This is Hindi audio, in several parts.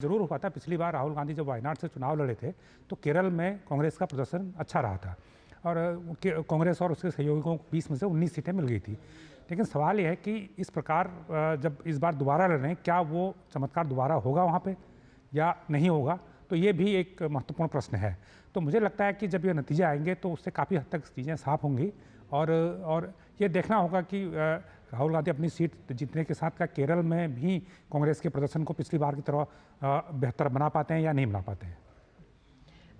ज़रूर हुआ था। पिछली बार राहुल गांधी जब वायनाड से चुनाव लड़े थे तो केरल में कांग्रेस का प्रदर्शन अच्छा रहा था और कांग्रेस और उसके सहयोगियों को 20 में से 19 सीटें मिल गई थी। लेकिन सवाल यह है कि इस प्रकार जब इस बार दोबारा लड़ रहे हैं, क्या वो चमत्कार दोबारा होगा वहाँ पे या नहीं होगा, तो ये भी एक महत्वपूर्ण प्रश्न है। तो मुझे लगता है कि जब ये नतीजे आएंगे तो उससे काफ़ी हद तक चीज़ें साफ होंगी और ये देखना होगा कि राहुल गांधी अपनी सीट जीतने के साथ का केरल में भी कांग्रेस के प्रदर्शन को पिछली बार की तरह बेहतर बना पाते हैं या नहीं बना पाते हैं।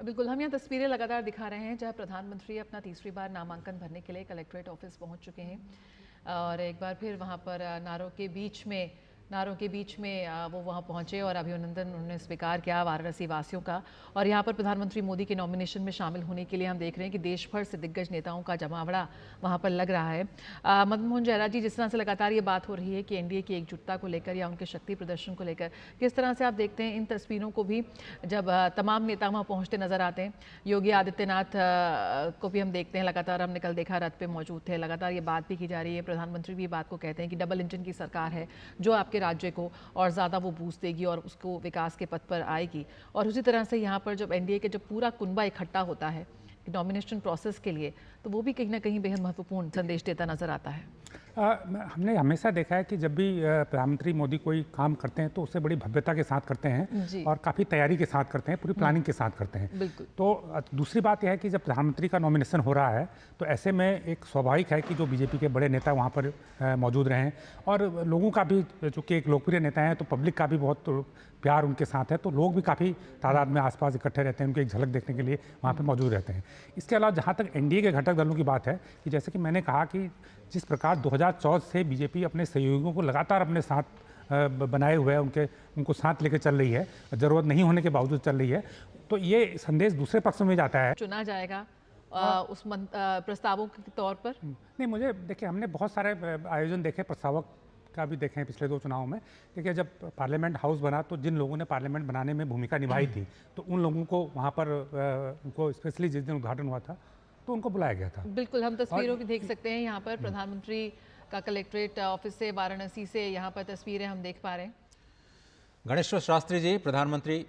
बिल्कुल, हम यहाँ तस्वीरें लगातार दिखा रहे हैं जहाँ प्रधानमंत्री अपना तीसरी बार नामांकन भरने के लिए कलेक्ट्रेट ऑफिस पहुँच चुके हैं और एक बार फिर वहाँ पर नारों के बीच में वो वहाँ पहुँचे और अभिनंदन उन्होंने स्वीकार किया वाराणसी वासियों का। और यहाँ पर प्रधानमंत्री मोदी के नॉमिनेशन में शामिल होने के लिए हम देख रहे हैं कि देश भर से दिग्गज नेताओं का जमावड़ा वहाँ पर लग रहा है। मदन मोहन जयराज जी, जिस तरह से लगातार ये बात हो रही है कि एनडीए की एकजुटता को लेकर या उनके शक्ति प्रदर्शन को लेकर, किस तरह से आप देखते हैं इन तस्वीरों को भी, जब तमाम नेता वहाँ पहुँचते नजर आते हैं? योगी आदित्यनाथ को भी हम देखते हैं, लगातार हमने कल देखा रथ पे मौजूद थे। लगातार ये बात भी की जा रही है, प्रधानमंत्री भी बात को कहते हैं कि डबल इंजन की सरकार है जो आपके राज्य को और ज़्यादा वो बूस्ट देगी और उसको विकास के पथ पर आएगी। और उसी तरह से यहाँ पर जब एनडीए के जब पूरा कुनबा इकट्ठा होता है नॉमिनेशन प्रोसेस के लिए, तो वो भी कहीं ना कहीं बेहद महत्वपूर्ण संदेश देता नजर आता है। हमने हमेशा देखा है कि जब भी प्रधानमंत्री मोदी कोई काम करते हैं तो उसे बड़ी भव्यता के साथ करते हैं और काफ़ी तैयारी के साथ करते हैं, पूरी प्लानिंग के साथ करते हैं। बिल्कुल। तो दूसरी बात यह है कि जब प्रधानमंत्री का नॉमिनेशन हो रहा है तो ऐसे में एक स्वाभाविक है कि जो बीजेपी के बड़े नेता वहाँ पर मौजूद रहें और लोगों का भी, चूँकि एक लोकप्रिय नेता हैं तो पब्लिक का भी बहुत प्यार उनके साथ है, तो लोग भी काफ़ी तादाद में आसपास इकट्ठे रहते हैं, उनकी एक झलक देखने के लिए वहाँ पर मौजूद रहते हैं। इसके अलावा जहाँ तक एनडीए के घटक दलों की बात है, कि जैसे कि मैंने कहा कि जिस प्रकार 2014 से बीजेपी अपने सहयोगियों को लगातार अपने साथ बनाए हुए है, उनको साथ लेकर चल रही है, ज़रूरत नहीं होने के बावजूद चल रही है, तो ये संदेश दूसरे पक्ष में जाता है। चुना जाएगा उस प्रस्तावों के तौर पर? नहीं, मुझे देखिए, हमने बहुत सारे आयोजन देखे, प्रस्तावक का भी देखे हैं पिछले 2 चुनावों में। देखिए, जब पार्लियामेंट हाउस बना तो जिन लोगों ने पार्लियामेंट बनाने में भूमिका निभाई थी, तो उन लोगों को वहाँ पर उनको स्पेशली जिस दिन उद्घाटन हुआ था तो उनको बुलाया गया था। बिल्कुल, हम तस्वीरों भी देख सकते हैं यहाँ पर प्रधानमंत्री का कलेक्ट्रेट ऑफिस से, वाराणसी से यहाँ पर तस्वीरें हम देख पा रहे हैं। गणेश्वर शास्त्री जी, प्रधानमंत्री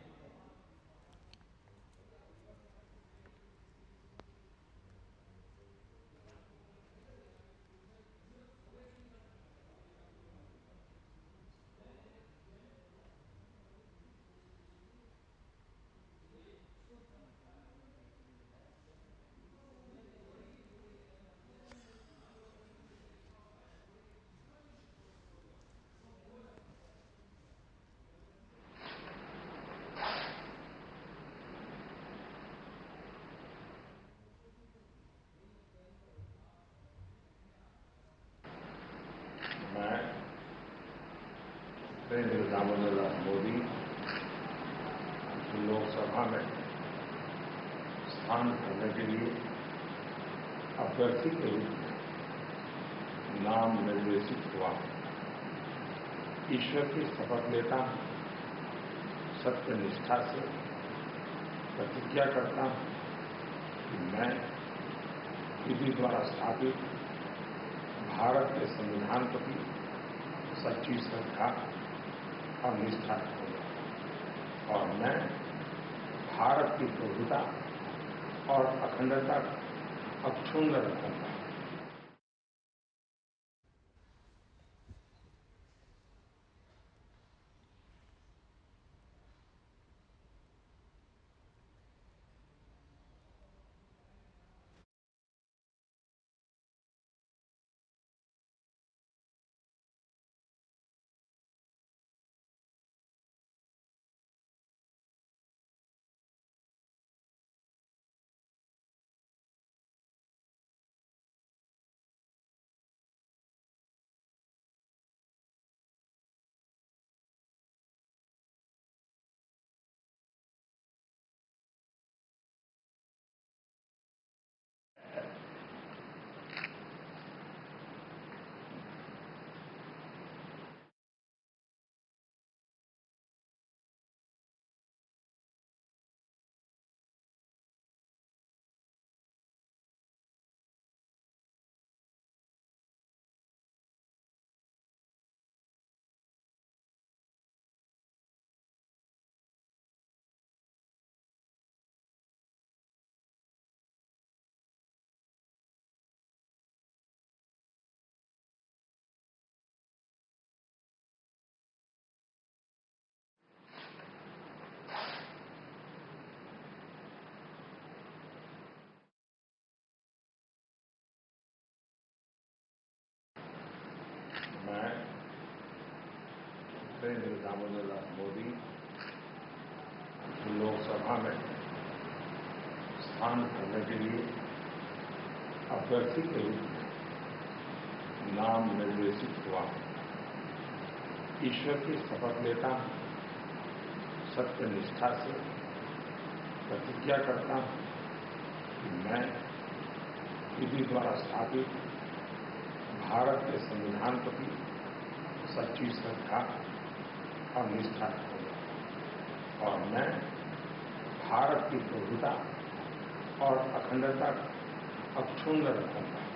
दामोदर मोदी लोकसभा में स्थान करने के लिए अभ्यर्थी के रूप में नाम निर्देशित हुआ। ईश्वर की शपथ लेता हूं, सत्य निष्ठा से प्रतिज्ञा करता हूं कि मैं विधि द्वारा स्थापित भारत के संविधान प्रति सच्ची श्रद्धा और निष्ठा रखूंगा और मैं भारत की प्रभुता और अखंडता अक्षुण्ण रखूंगा। नरेंद्र दामोदर मोदी लोकसभा में स्थान करने के लिए अभ्यर्थी के रूप में नाम निर्देशित हुआ। ईश्वर की शपथ लेता हूं, सत्य निष्ठा से प्रतिज्ञा करता हूं कि मैं विधि द्वारा स्थापित भारत के संविधान प्रति सच्ची श्रद्धा और निष्ठा रखूंगा और मैं भारत की प्रभुता और अखंडता अक्षुण्ण रखूंगा।